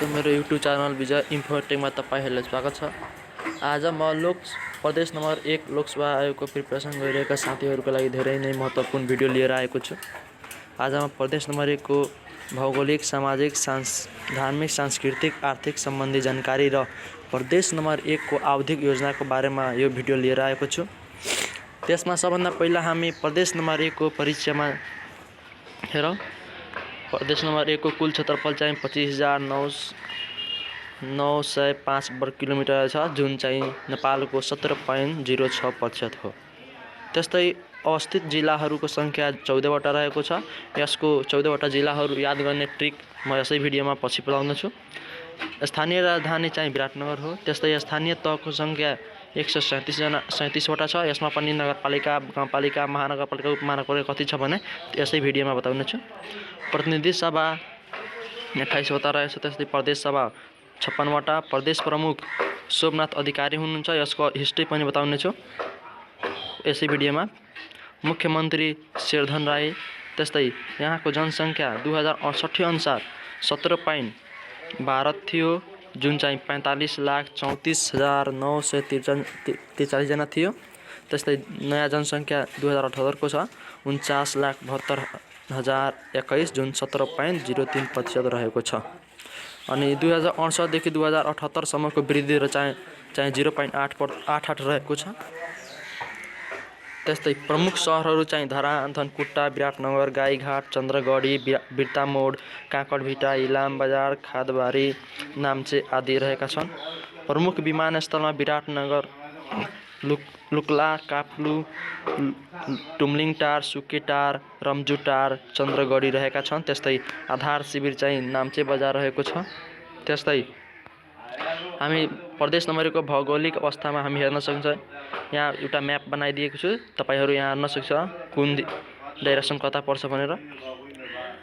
दोस्तों, मेरो YouTube channel विजय इन्फोटेकमा तपाईहरुलाई स्वागत छ। आज म प्रदेश नम्बर 1 लोकसभा आयोगको प्रिपरेसन गरिरहेका साथीहरुको लागि धेरै नै महत्त्वपूर्ण भिडियो लिएर आएको छु। आज म प्रदेश नम्बर 1 को भौगोलिक, सामाजिक, धार्मिक, सांस्कृतिक, आर्थिक सम्बन्धी जानकारी र प्रदेश नम्बर 1 को आवधिक योजनाको बारेमा यो भिडियो लिएर आएको छु। त्यसमा सबभन्दा पहिला हामी प्रदेश नम्बर 1 को परिचयमा हेरौँ। प्रदेश नम्बर 1 को कुल क्षेत्रफल चाहिँ 25,905 वर्ग किलोमिटर छ, जुन चाहिँ नेपालको 17.06% हो। त्यस्तै अवस्थित जिल्लाहरूको संख्या 14 वटा रहेको छ। यसको 14 वटा जिल्लाहरू याद गर्ने ट्रिक म यसै भिडियोमा पछि बताउनेछु। स्थानीय राजधानी चाहिँ विराटनगर हो। त्यस्तै स्थानीय तहको संख्या 137 वटा छ। यसमा पनि नगरपालिका, गाउँपालिका, महानगरपालिका, उपमहानगरपालिका कति छ भने यसै भिडियोमा बताउनेछु। प्रतिनिधि सभा 28 वटा रहेछ। त्यस्तै प्रदेश सभा 56 वटा। प्रदेश प्रमुख सोमनाथ अधिकारी हुनुहुन्छ। यसको हिस्ट्री पनि बताउनेछु यसै भिडियोमा। मुख्यमन्त्री शेरधन राई। त्यस्तै यहाँको जनसङ्ख्या 2068 अनुसार 17.12 थियो, जुन चाहिँ 45,34,943 जना थियो। त्यस्तै नयाँ जनसङ्ख्या 2078 को छ 49,72,021, जुन 17.03% रहेको छ। अनि 2068 देखि 2078 सम्मको वृद्धि र चाहिँ 0.88 रहेको छ। त्यस्तै प्रमुख सहरहरू चाहिँ धरान, धनकुटा, विराटनगर, गाईघाट, चन्द्रगढी, बिर्तामोड, काँकडभिटा, इलाम बजार, खादबारी, नाम्चे आदि रहेका छन्। प्रमुख विमानस्थलमा विराटनगर, लुक्ला, काप्लु, टुम्लिङटार, सुकेटार, रम्जुटार, चन्द्रगढी रहेका छन्। त्यस्तै आधार शिविर चाहिँ नाम्चे बजार रहेको छ। त्यस्तै हामी प्रदेश नम्बर 1 को भौगोलिक अवस्थामा हामी हेर्न सक्छ। यहाँ एउटा म्याप बनाइदिएको छु, तपाईहरु यहाँ हेर्न सक्छ कुन डाइरेक्सन कता पर्छ भनेर।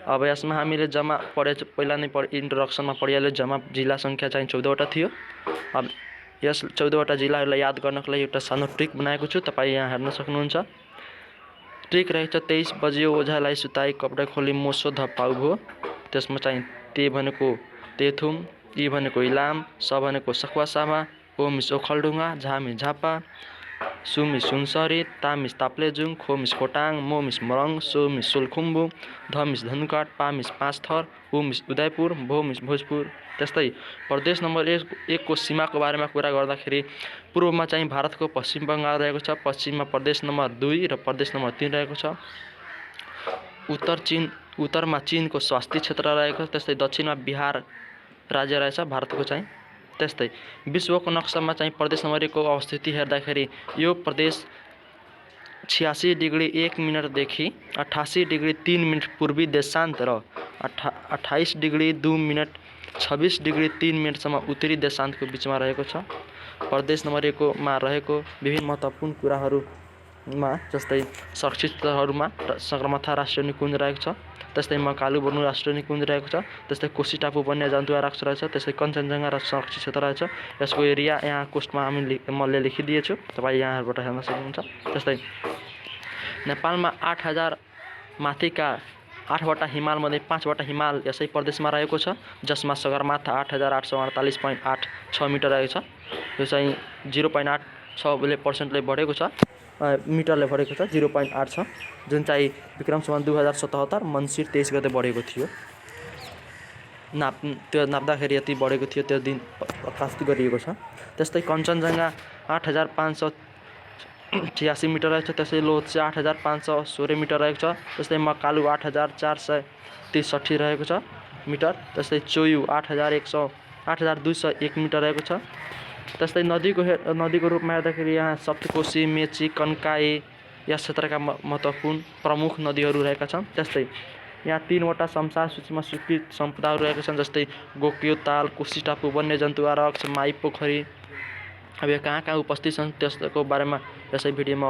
अब यसमा हामीले जम्मा पहिला नै इन्ट्रोडक्सनमा पढिहाल्यो। जम्मा जिल्ला संख्या चाहिँ 14 वटा थियो। अब यस 14 वटा जिल्लाहरूलाई याद गर्नको लागि एउटा सानो ट्रिक बनाएको छु, तपाईँ यहाँ हेर्न सक्नुहुन्छ। ट्रिक रहेछ 23 बजियो ओझालाई सुताई, कपडा खोली मोसो धपाउ भो। त्यसमा चाहिँ ते भनेको तेथुम, इ भनेको इलाम, स भनेको सखुवासामा, ओ मिस ओखलढुङ्गा, झा मिस झापा, सु मिस सुनसरी, ता मिस ताप्लेजुङ, खो मिस खोटाङ, मो मिस मोरङ, सो मिस सोलखुम्बु, ध मिस धनुकाट, पा मिस पाँचथर, उ मिस उदयपुर, भो मिस भोजपुर। त्यस्तै प्रदेश नम्बर 1 को सीमाको बारेमा कुरा गर्दाखेरि पूर्वमा चाहिँ भारतको पश्चिम बङ्गाल रहेको छ। पश्चिममा प्रदेश नम्बर 2 र प्रदेश नम्बर 3 रहेको छ। उत्तरमा चीनको स्वास्थ्य क्षेत्र रहेको छ। त्यस्तै दक्षिणमा बिहार राज्य रहेछ भारतको चाहिँ। त्यस्तै विश्वको नक्सामा चाहिँ प्रदेश नम्बर 1 को अवस्थिति हेर्दाखेरि यो प्रदेश 86 डिग्री 1 मिनटदेखि 88 डिग्री 3 मिनट पूर्वी देशान्त र 28 डिग्री 2 मिनट 26 डिग्री 3 मिनटसम्म उत्तरी देशान्तको बिचमा रहेको छ। प्रदेश नम्बर 1 मा रहेको विभिन्न महत्त्वपूर्ण कुराहरूमा जस्तै सुरक्षित स्थलहरूमा सगरमाथा राष्ट्रिय निकुञ्ज रहेको छ। त्यस्तै मकालु राष्ट्रिय निकुञ्ज रहेको छ। त्यस्तै कोशी टापु वन्यजन्तु आरक्ष रहेछ। त्यस्तै कञ्चनजङ्घा र संरक्षित क्षेत्र रहेछ। यसको एरिया यहाँ कोस्टमा मैले लेखिदिएछु, तपाईँ यहाँबाट हेर्न सक्नुहुन्छ। त्यस्तै नेपालमा 8,000 माथिका 8 वटा हिमालमध्ये 5 वटा हिमाल यसै प्रदेशमा रहेको छ, जसमा सगरमाथा 8,848.86 मिटर रहेको छ। यो चाहिँ 0.86% बढेको छ, मिटरले बढेको छ, 0.8 छ, जुन चाहिँ विक्रम सम्वत 2077 मङ्सिर 23 गते बढेको थियो। त्यो नाप्दाखेरि यति बढेको थियो, त्यो दिन प्रकाशित गरिएको छ। त्यस्तै कञ्चनजङ्घा 8,586 मिटर रहेको छ। त्यस्तै लोत्से 8,516 मिटर रहेको छ। त्यस्तै मकालु 8,463 रहेको छ मिटर। त्यस्तै चोयु 8,201 मिटर रहेको छ। त्यस्तै नदीको रूपमा हेर्दाखेरि यहाँ सप्तकोशी, मेची, कन्काई यस क्षेत्रका महत्त्वपूर्ण प्रमुख नदीहरू रहेका छन्। त्यस्तै यहाँ 3 वटा संसार सूचीमा स्वीकृत सम्पदाहरू रहेका छन्, जस्तै गोक्यो ताल, कोशी टापु वन्यजन्तु आरक्ष, माई पोखरी। अब यो कहाँ उपस्थित छन् त्यसको बारेमा यसै भिडियोमा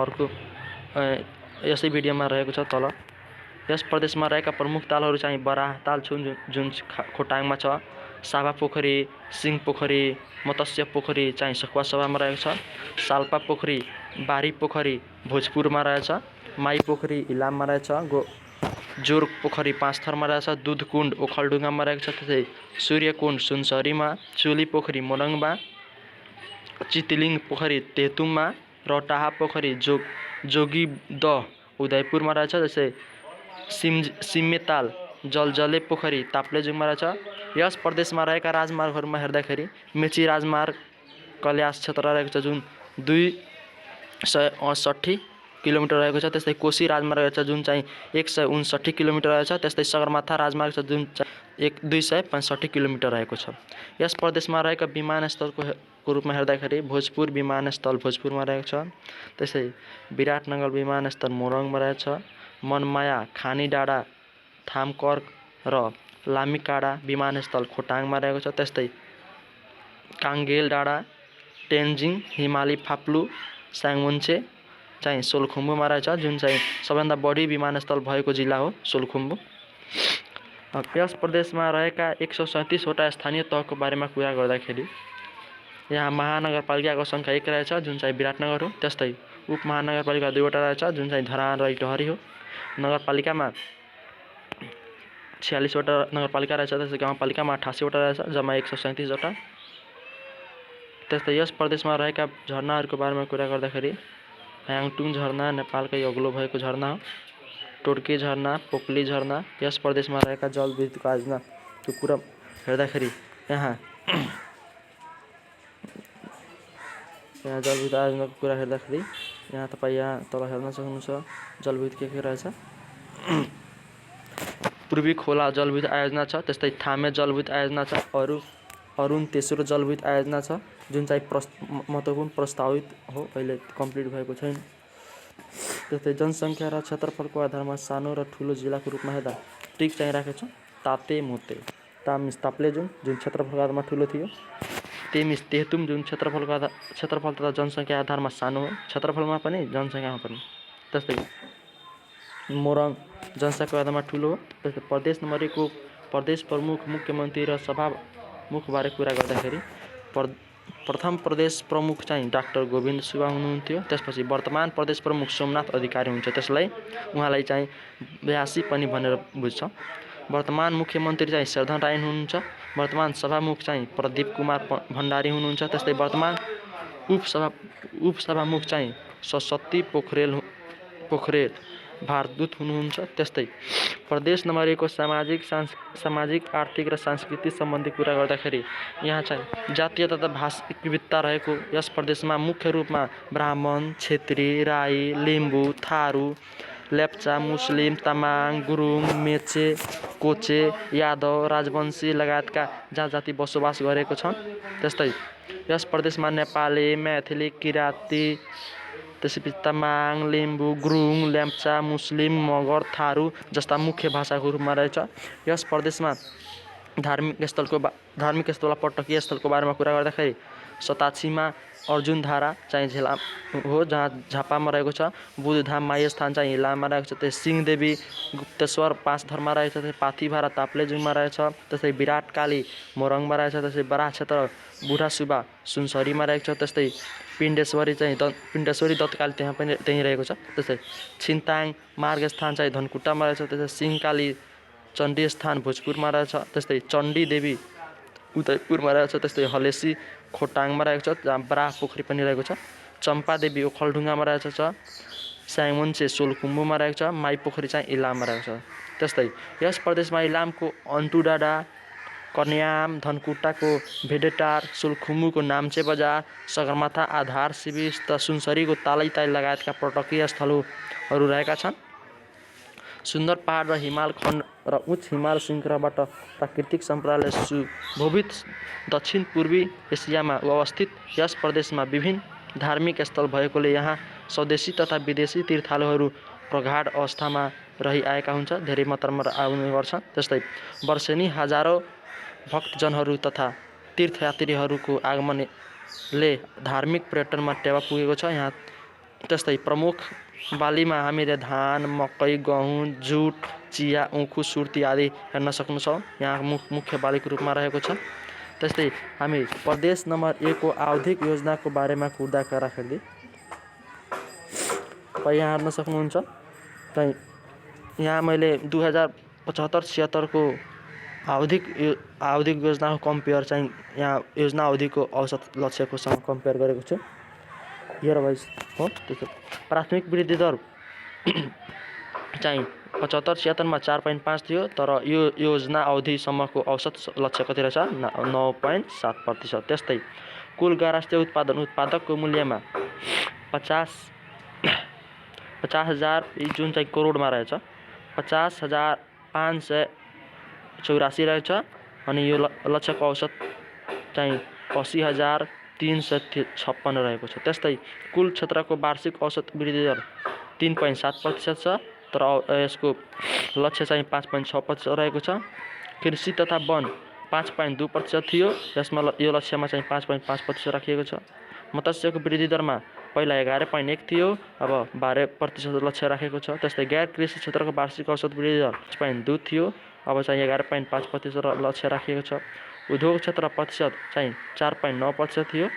रहेको छ तल। यस प्रदेशमा रहेका प्रमुख तालहरू चाहिँ बराह ताल छन्, जुन खोटाङमा छ। साभा पोखरी, सिंह पोखरी, मत्स्य पोखरी चाहिँ सखुवासभामा रहेको छ। साल्पा पोखरी, बारी पोखरी भोजपुरमा रहेछ। माई पोखरी इलाममा रहेछ। जोर पोखरी 5 थरमा रहेछ, दुधकुण्ड ओखलढुङ्गामा रहेको छ, त्यसै सूर्यकुण्ड सुनसरीमा, चुली पोखरी मोरङमा, चितलिङ पोखरी तेतुममा, रौटाहा पोखरी जोगीदह उदयपुरमा रहेछ, जस्तै सिम्मेताल जलजले पोखरी ताप्लेजुङमा रहेछ। यस प्रदेशमा रहेका राजमार्गहरूमा हेर्दाखेरि मेची राजमार्ग कल्यास क्षेत्र रहेको छ जुन 268 किलोमिटर रहेको छ। त्यस्तै कोशी राजमार्ग रहेको छ जुन चाहिँ 159 किलोमिटर रहेको छ। त्यस्तै सगरमाथा राजमार्ग छ जुन 265 किलोमिटर रहेको छ। यस प्रदेशमा रहेका विमानस्थलको रूपमा हेर्दाखेरि भोजपुर विमानस्थल भोजपुरमा रहेको छ। त्यसै विराटनगर विमानस्थल मोरङमा रहेको छ। मनमाया, खानीडाँडा, थामकर्क र लामीकाडा विमानस्थल खोटाङमा रहेको छ। त्यस्तै काङ्गेल डाँडा, तेन्जिङ, हिमाली फाप्लु, साङमुन्चे चाहिँ सोलुखुम्बुमा रहेछ जुन चाहिँ सबैभन्दा बढी विमानस्थल भएको जिल्ला हो सोलुखुम्बु। यस प्रदेशमा रहेका 137 वटा स्थानीय तहको बारेमा कुरा गर्दाखेरि यहाँ महानगरपालिकाको सङ्ख्या 1 रहेछ जुन चाहिँ विराटनगर हो। त्यस्तै उपमहानगरपालिका 2 वटा रहेछ जुन चाहिँ धरान र इटहरी हो। नगरपालिकामा 46 वटा नगरपालिका रहेछ। त्यस्तै गाउँपालिकामा 88 वटा रहेछ, जम्मा 137 वटा। त्यस्तै यस प्रदेशमा रहेका झरनाहरूको बारेमा कुरा गर्दाखेरि ह्याङटुङ झरना नेपालकै अग्लो भएको झरना हो। टोड्के झरना, पोकली झरना। यस प्रदेशमा रहेका जलविद्युतको आयोजनाको कुरा हेर्दाखेरि यहाँ जलविद्युत आयोजनाको कुरा हेर्दाखेरि यहाँ तपाईँ यहाँ तल हेर्न सक्नुहुन्छ जलविद्युत के रहेछ। पूर्वी खोला जलविद्युत आयोजना छ। त्यस्तै थामे जलविद्युत आयोजना छ। अरुण तेस्रो जलविद्युत आयोजना छ जुन चाहिँ महत्त्वपूर्ण प्रस्तावित हो, अहिले कम्प्लिट भएको छैन। त्यस्तै जनसङ्ख्या र क्षेत्रफलको आधारमा सानो र ठुलो जिल्लाको रूपमा हेर्दा टिक चाहिँ राखेको छ। ताते मोते ताप्लेजुङ जुन क्षेत्रफलको आधारमा ठुलो थियो, तेमिस तेहतुम जुन क्षेत्रफल तथा जनसङ्ख्या आधारमा सानो हो, क्षेत्रफलमा पनि जनसङ्ख्यामा पनि। त्यस्तै मोरङ जनसङ्ख्याको आधारमा ठुलो हो। त्यस्तै प्रदेश नम्बर 1 को प्रदेश प्रमुख, मुख्यमन्त्री र सभामुखबारे कुरा गर्दाखेरि प्रथम प्रदेश प्रमुख चाहिँ डाक्टर गोविन्द सुब्बा हुनुहुन्थ्यो। त्यसपछि वर्तमान प्रदेश प्रमुख सोमनाथ अधिकारी हुनुहुन्छ। उहाँलाई चाहिँ 82 पनि भनेर बुझ्छ। वर्तमान मुख्यमन्त्री चाहिँ शेरधन राई हुनुहुन्छ। वर्तमान सभामुख चाहिँ प्रदीप कुमार भण्डारी हुनुहुन्छ। त्यस्तै वर्तमान उपसभामुख चाहिँ सरस्वती पोखरेल भारदूत हुनुहुन्छ। त्यस्तै प्रदेश नम्बर 1 को सामाजिक आर्थिक र सांस्कृतिक सम्बन्धी कुरा गर्दाखेरि यहाँ चाहिँ जातीय तथा भाषिक विविधता रहेको यस प्रदेशमा मुख्य रूपमा ब्राह्मण, क्षेत्री, राई, लिम्बू, थारू, लेप्चा, मुस्लिम, तामाङ, गुरुङ, मेचे, कोचे, यादव, राजवंशी लगायतका जाति बसोबास गरेको छन्। त्यस्तै यस प्रदेशमा नेपाली, मैथिली, किराँती, त्यसपछि तामाङ, लिम्बू, गुरुङ, लेप्चा, मुस्लिम, मगर, थारू जस्ता मुख्य भाषाको रूपमा रहेछ। यस प्रदेशमा धार्मिक स्थल पर्यटकीय स्थलको बारेमा कुरा गर्दाखेरि सताछीमा अर्जुनधारा चाहिँ झेलाम हो जहाँ झापामा रहेको छ। बुद्धधाम माई स्थान चाहिँ हिलाममा रहेको छ। त्यस्तै सिंहदेवी गुप्तेश्वर 5 थरमा रहेको छ। पाथिभारा ताप्लेजुङमा रहेछ। त्यस्तै विराटकाली मोरङमा रहेछ। त्यस्तै बराह क्षेत्र बुढासुब्बा सुनसरीमा रहेको छ। त्यस्तै पिण्डेश्वरी दत्तकाली त्यहीँ रहेको छ। त्यस्तै छिन्ताङ मार्गस्थान चाहिँ धनकुटामा रहेछ। त्यस्तै सिंहकाली चण्डी स्थान भोजपुरमा रहेछ। त्यस्तै चण्डी देवी उदयपुरमा रहेको छ। त्यस्तै हलेसी खोटाङमा रहेको छ जहाँ बराह पोखरी पनि रहेको छ। चम्पादेवी ओखलढुङ्गामा रहेको छ। स्याङमुन्चे सोलुखुम्बुमा रहेको छ। माई पोखरी चाहिँ इलाममा रहेको छ। त्यस्तै यस प्रदेशमा इलामको अन्तुडाँडा, कन्याम, धनकुटाको भेडेटार, सोलुखुम्बुको नाम्चे बजार, सगरमाथा आधार शिविर तथा सुनसरीको तालैताई लगायतका पर्यटकीय स्थलहरू रहेका छन्। सुन्दर पहाड र हिमाल खण्ड र उच्च हिमाल श्रृङ्खलाबाट प्राकृतिक सम्पदाले सुशोभित दक्षिण पूर्वी एसियामा अवस्थित यस प्रदेशमा विभिन्न धार्मिक स्थल भएकोले यहाँ स्वदेशी तथा विदेशी तीर्थालुहरू प्रगाढ अवस्थामा रहिआएका हुन्छ, धेरै मात्रामा आउने गर्छन्। त्यस्तै वर्षेनी हजारौँ भक्तजनहरू तथा तीर्थयात्रीहरूको आगमनले धार्मिक पर्यटनमा टेवा पुगेको छ यहाँ। त्यस्तै प्रमुख बालीमा हामीले धान, मकै, गहुँ, जुट, चिया, उँखु, सुर्ती आदि हेर्न सक्छौँ। यहाँ मुख्य बालीको रूपमा रहेको छ। त्यस्तै हामी प्रदेश नम्बर 1 को आवधिक योजनाको बारेमा कुरा गर्दाखेरि तपाईँ यहाँ हेर्न सक्नुहुन्छ। यहाँ मैले 2075-76 को आवधिक योजनाको कम्पेयर चाहिँ यहाँ योजना अवधिको औसत लक्ष्यको सँग कम्पेयर गरेको छु। इयर वाइज हो। त्यसो प्राथमिक वृद्धि दर चाहिँ 75-76 मा 4.5 थियो, तर यो योजना अवधिसम्मको औसत लक्ष्य कति रहेछ 9.7%। त्यस्तै कुल राष्ट्रिय उत्पादकको मूल्यमा 50,000 जुन चाहिँ करोडमा रहेछ 50,584 रहेछ। अनि यो लक्ष्यको औसत चाहिँ 80,356 रहेको छ। त्यस्तै कुल क्षेत्रको वार्षिक औसत वृद्धि दर 3.7% छ, तर यसको लक्ष्य चाहिँ 5.6% रहेको छ। कृषि तथा वन 5.2% थियो, यसमा यो लक्ष्यमा चाहिँ 5.5% राखिएको छ। मत्स्यको वृद्धि दरमा पहिला 11.1 थियो, अब 12% लक्ष्य राखेको छ। त्यस्तै गैर कृषि क्षेत्रको वार्षिक औसत वृद्धि दर 5.2 थियो, अब चाहिँ 11.5% लक्ष्य राखिएको छ। उद्योग क्षेत्र प्रतिशत चाहिँ 4.9% थियो,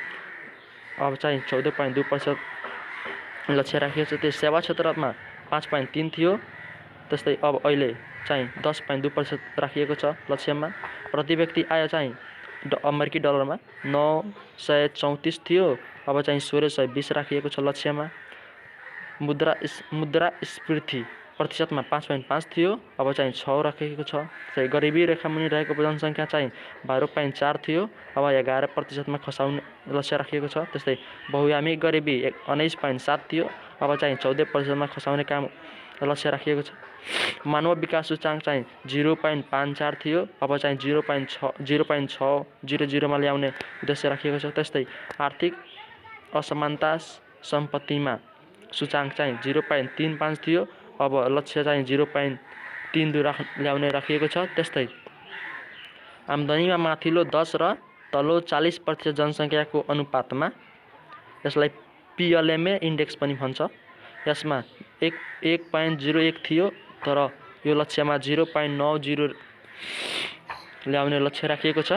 अब चाहिँ 14.2% लक्ष्य राखिएको छ। त्यो सेवा क्षेत्रमा 5.3 थियो, त्यस्तै अब अहिले चाहिँ 10.2% राखिएको छ लक्ष्यमा। प्रति व्यक्ति आय चाहिँ अमेरिकी डलरमा 934 थियो, अब चाहिँ 1620 राखिएको छ लक्ष्यमा। मुद्रास्फीति प्रतिशतमा 5.5 थियो, अब चाहिँ 6 राखिएको छ। गरिबी रेखा मुनि रहेको जनसङ्ख्या चाहिँ 12.4 थियो, अब 11% खसाउने लक्ष्य राखिएको छ। त्यस्तै बहुआयामिक गरिबी 19.7 थियो, अब चाहिँ 14% खसाउने काम लक्ष्य राखिएको छ। मानव विकास सूचाङ्क चाहिँ 0.54 थियो, अब चाहिँ 0.600 मा ल्याउने उद्देश्य राखिएको छ। त्यस्तै आर्थिक असमानता सम्पत्तिमा सूचाङ्क चाहिँ 0.35 थियो, अब लक्ष्य चाहिँ 0.32 ल्याउने राखिएको छ। त्यस्तै आम्दानीमा माथिल्लो 10 र तल्लो 40% जनसङ्ख्याको अनुपातमा यसलाई PLMA इन्डेक्स पनि भन्छ। यसमा 1.01 थियो, तर यो लक्ष्यमा 0.90 ल्याउने लक्ष्य राखिएको छ।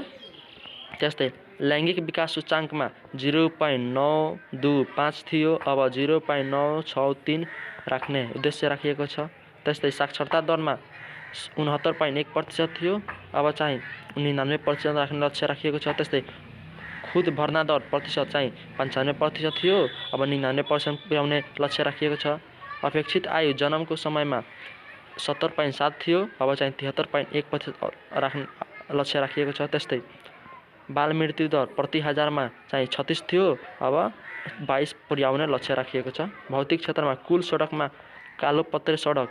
त्यस्तै लैङ्गिक विकास सूचाङ्कमा 0.925 थियो, अब 0.963 राख्ने उद्देश्य राखिएको छ। त्यस्तै साक्षरता दरमा 69.1% थियो, अब चाहिँ 99% राख्ने लक्ष्य राखिएको छ। त्यस्तै खुद भर्ना दर प्रतिशत चाहिँ 95% थियो, अब 99% पुर्याउने लक्ष्य राखिएको छ। अपेक्षित आयु जन्मको समयमा 70.7 थियो, अब चाहिँ 73.1% राख्ने लक्ष्य राखिएको छ। त्यस्तै बाल मृत्यु दर प्रति हजारमा चाहिँ 36 थियो, अब 22 पुर्याउने लक्ष्य राखिएको छ। भौतिक क्षेत्रमा कुल सडकमा कालोपत्रे सडक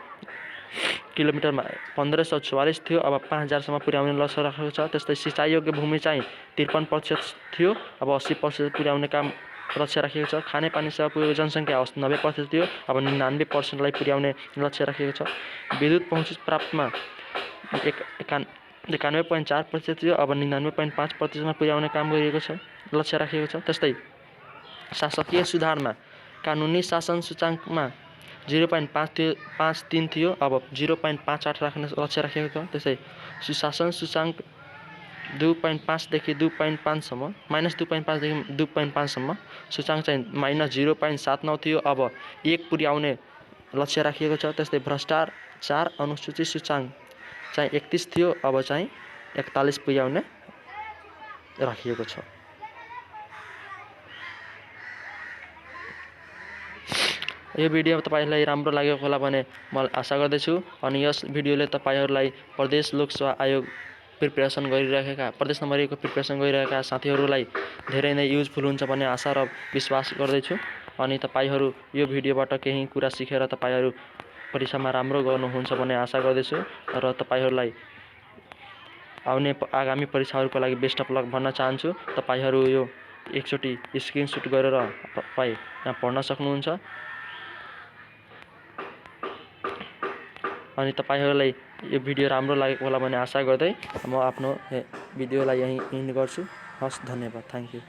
किलोमिटरमा 1544 थियो, अब 5000सम्म पुर्याउने लक्ष्य राखेको छ। त्यस्तै सिँचाइयोग्य भूमि चाहिँ 53% थियो, अब 80% पुर्याउने काम लक्ष्य राखेको छ। खानेपानी सेवा पुगेको जनसङ्ख्या 90% थियो, अब 99%लाई पुर्याउने लक्ष्य राखेको छ। विद्युत पहुँच प्राप्तमा 91.4% थियो, अब 99.5%मा पुर्याउने काम गरिएको छ लक्ष्य राखेको छ। त्यस्तै शासकीय सुधारमा कानुनी शासन सूचाङ्कमा 0.53 थियो, अब 0.58 राख्ने लक्ष्य राखेको छ। त्यस्तै सुशासन सूचाङ्क 2.5 देखि 2.5सम्म -2.5 देखि 2.5सम्म सूचाङ्क चाहिँ -0.79 थियो, अब 1 पुर्याउने लक्ष्य राखिएको छ। त्यस्तै भ्रष्टाचार अनुसूची सूचाङ्क चाहिँ 31 थियो, अब चाहिँ 41 पुर्याउने राखिएको छ। यो भिडियो तपाईहरुलाई राम्रो लागेको होला भन्ने म आशा गर्दछु। अनि यस भिडियोले तपाईहरुलाई प्रदेश लोकसेवा आयोग प्रिपरेसन गरिरहेका प्रदेश नम्बर 1 को प्रिपरेसन गरिरहेका साथीहरुलाई धेरै नै युजफुल हुन्छ भन्ने आशा र विश्वास गर्दैछु। अनि तपाईहरु यो भिडियोबाट केही कुरा सिकेर तपाईहरु परीक्षामा राम्रो गर्नुहुन्छ भन्ने आशा गर्दछु र तपाईहरुलाई आउने आगामी परीक्षाहरुको लागि बेस्ट अफ लक भन्न चाहन्छु। तपाईहरु यो एकचोटी स्क्रिनशट गरेर तपाई यहाँ पढ्न सक्नुहुन्छ। अनि तपाईहरुलाई यो भिडियो राम्रो लागेको होला भन्ने आशा गर्दै म आफ्नो भिडियोलाई यही एन्ड गर्छु। हस्, धन्यवाद, थ्यांक यू।